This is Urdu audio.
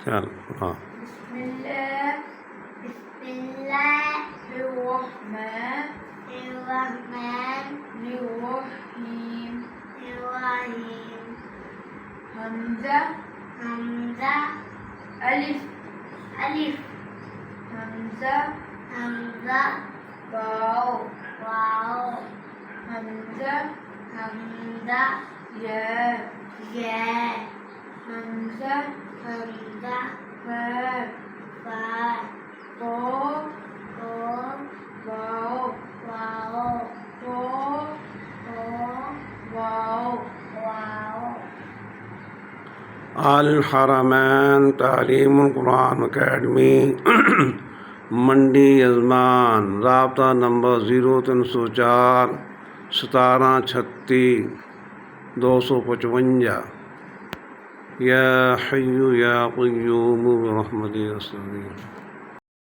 خیال ہاں بسم اللہ الرحمن الرحیم حمزہ الف حمزہ واو حمزہ یا حمزہ فا قاف واو قاف واو الحرمین تعلیم القرآن اکیڈمی منڈی یزمان، رابطہ نمبر 0304 1736 255 یا حی یا قیوم برحمتک استغیث۔